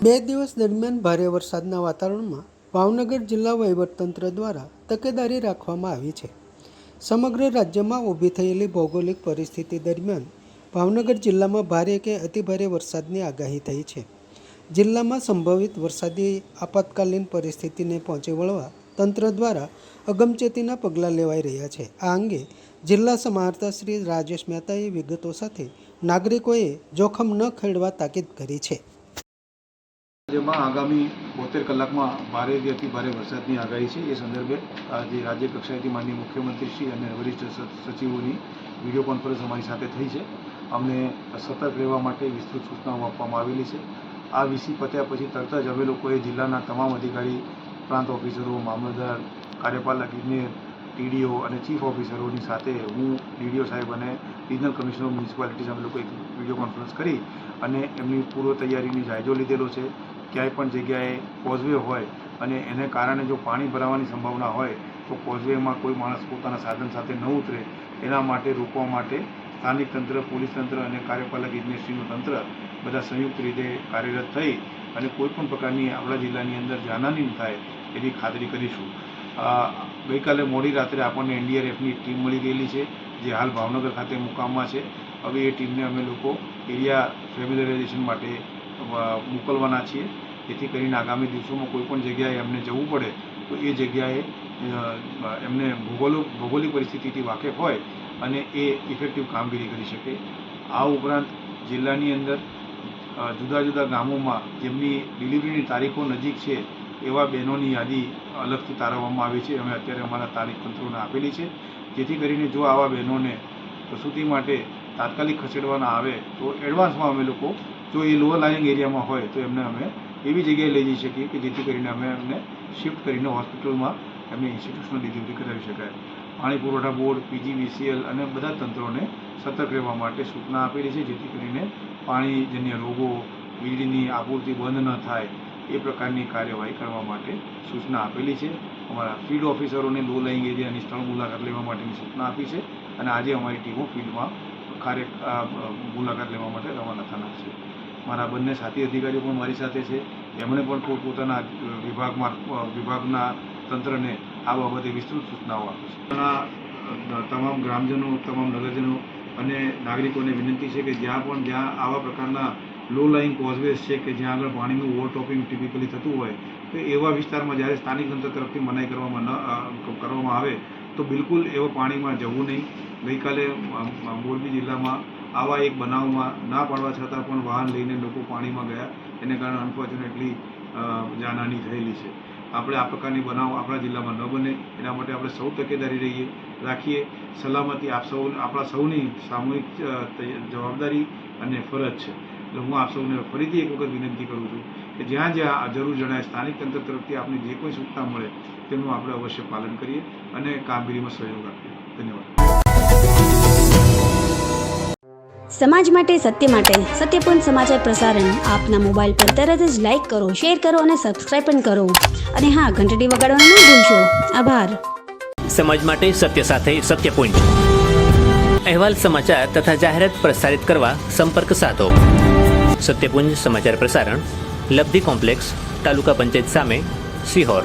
બે દિવસ દરમિયાન ભારે વરસાદના વાતાવરણમાં ભાવનગર જિલ્લા વહીવટતંત્ર દ્વારા તકેદારી રાખવામાં આવી છે. સમગ્ર રાજ્યમાં ઊભી થયેલી ભૌગોલિક પરિસ્થિતિ દરમિયાન ભાવનગર જિલ્લામાં ભારે કે અતિભારે વરસાદની આગાહી થઈ છે. જિલ્લામાં સંભવિત વરસાદી આપાતકાલીન પરિસ્થિતિને પહોંચી વળવા તંત્ર દ્વારા અગમચેતીના પગલાં લેવાઈ રહ્યા છે. આ અંગે જિલ્લા સમાહર્તા શ્રી રાજેશ મહેતાએ વિગતો સાથે નાગરિકોએ જોખમ ન ખેડવા તાકીદ કરી છે. જેમાં આગામી 72 કલાકમાં ભારેથી અતિ ભારે વરસાદની આગાહી છે. એ સંદર્ભે આજે રાજ્ય કક્ષાએથી માનનીય મુખ્યમંત્રીશ્રી અને વરિષ્ઠ સચિવોની વિડીયો કોન્ફરન્સ અમારી સાથે થઈ છે. અમને સતર્ક રહેવા માટે વિસ્તૃત સૂચનાઓ આપવામાં આવેલી છે. આ વિષય પત્યા પછી તરત જ અમે લોકોએ જિલ્લાના તમામ અધિકારી, પ્રાંત ઓફિસરો, મામલતદાર, કાર્યપાલક ઇજનેર, ટીડીઓ અને ચીફ ઓફિસરોની સાથે હું ડીડીઓ સાહેબ અને રિજનલ કમિશનર મ્યુનિસિપાલિટીઝ અમે લોકો એક વિડીયો કોન્ફરન્સ કરી અને એમની પૂર્વ તૈયારીની જાયજો લીધેલો છે. ક્યાંય પણ જગ્યાએ કોઝવે હોય અને એને કારણે જો પાણી ભરાવાની સંભાવના હોય તો કોઝવેમાં કોઈ માણસ પોતાના સાધન સાથે ન ઉતરે એના માટે રોકવા માટે સ્થાનિક તંત્ર, પોલીસ તંત્ર અને કાર્યપાલક ઇજનેરશ્રીનું તંત્ર બધા સંયુક્ત રીતે કાર્યરત થઈ અને કોઈપણ પ્રકારની આપણા જિલ્લાની અંદર જાનહાનિ થાય એવી ખાતરી કરીશું. ગઈકાલે મોડી રાત્રે આપણને એનડીઆરએફની ટીમ મળી ગયેલી છે, જે હાલ ભાવનગર ખાતે મુકામમાં છે. હવે એ ટીમને અમે લોકો એરિયા ફેમિલિયરાઇઝેશન માટે મોકલવાના છીએ, જેથી કરીને આગામી દિવસોમાં કોઈપણ જગ્યાએ એમને જવું પડે તો એ જગ્યાએ એમને ભૌગોલિક પરિસ્થિતિથી વાકેફ હોય અને એ ઇફેક્ટિવ કામગીરી કરી શકે. આ ઉપરાંત જિલ્લાની અંદર જુદા જુદા ગામોમાં જેમની ડિલિવરીની તારીખો નજીક છે એવા બહેનોની યાદી અલગથી તારવવામાં આવી છે. અમે અત્યારે અમારા સ્થાનિક તંત્રોને આપેલી છે, જેથી કરીને જો આવા બહેનોને પ્રસૂતિ માટે તાત્કાલિક ખસેડવાના આવે તો એડવાન્સમાં અમે લોકો જો એ લોઅર લાઇંગ એરિયામાં હોય તો એમને અમે એવી જગ્યાએ લઈ જઈ શકીએ કે જેથી કરીને અમે એમને શિફ્ટ કરીને હોસ્પિટલમાં એમની ઇન્સ્ટિટ્યુશનલ ડિલિવરી કરાવી શકાય. પાણી પુરવઠા બોર્ડ, પીજીવીસીએલ અને બધા તંત્રોને સતર્ક રહેવા માટે સૂચના આપેલી છે, જેથી કરીને પાણીજન્ય રોગો, વીજળીની આપૂર્તિ બંધ ન થાય એ પ્રકારની કાર્યવાહી કરવા માટે સૂચના આપેલી છે. અમારા ફિલ્ડ ઓફિસરોને લો લાઇંગ એરિયાની સ્થળ મુલાકાત લેવા માટેની સૂચના આપી છે અને આજે અમારી ટીમો ફિલ્ડમાં મુલાકાત લેવા માટે રવાના થનાર છે. મારા બંને સાથી અધિકારીઓ પણ મારી સાથે છે. એમણે પણ પોતપોતાના વિભાગના તંત્રને આ બાબતે વિસ્તૃત સૂચનાઓ આપી છે. તમામ ગ્રામજનો, તમામ નગરજનો અને નાગરિકોને વિનંતી છે કે જ્યાં આવા પ્રકારના લો લાઇંગ કોઝવેઝ છે કે જ્યાં આગળ પાણીનું ઓવરટોપિંગ ટિપિકલી થતું હોય તો એવા વિસ્તારમાં જ્યારે સ્થાનિક તંત્ર તરફથી મનાઈ કરવામાં આવે તો બિલકુલ એવા પાણીમાં જવું નહીં. ગઈકાલે મોરબી જિલ્લામાં આવા એક બનાવમાં ના પાડવા છતાં પણ વાહન લઈને લોકો પાણીમાં ગયા, એને કારણે અનફોર્ચ્યુનેટલી જાનહાનિ થયેલી છે. આપણે આ પ્રકારની બનાવ આપણા જિલ્લામાં ન બને એના માટે આપણે સૌ તકેદારી રાખીએ. સલામતી આપણા સૌની સામૂહિક જવાબદારી અને ફરજ છે. એટલે હું આપ સૌને ફરીથી એક વખત વિનંતી કરું છું કે જ્યાં જ્યાં જરૂર જણાય સ્થાનિક તંત્ર તરફથી આપને જે કોઈ સૂચના મળે તેનું આપણે અવશ્ય પાલન કરીએ અને કામગીરીમાં સહયોગ આપીએ. ધન્યવાદ. સમાજ માટે, સત્ય માટે, સત્યપૂર્ણ સમાચાર પ્રસારણ આપના મોબાઈલ પર તરત જ લાઈક કરો, શેર કરો અને સબસ્ક્રાઈબ પણ કરો. અને હા, ઘંટડી વગાડવાનું ન ભૂલશો. આભાર. સમાજ માટે સત્ય સાથે સત્યપૂર્ણ અહેવાલ, સમાચાર તથા જાહેરાત પ્રસારિત કરવા સંપર્ક સાધો. સત્યપુંજ સમાચાર પ્રસારણ, લબ્ધિ કોમ્પ્લેક્સ, તાલુકા પંચાયત સામે, સિહોર.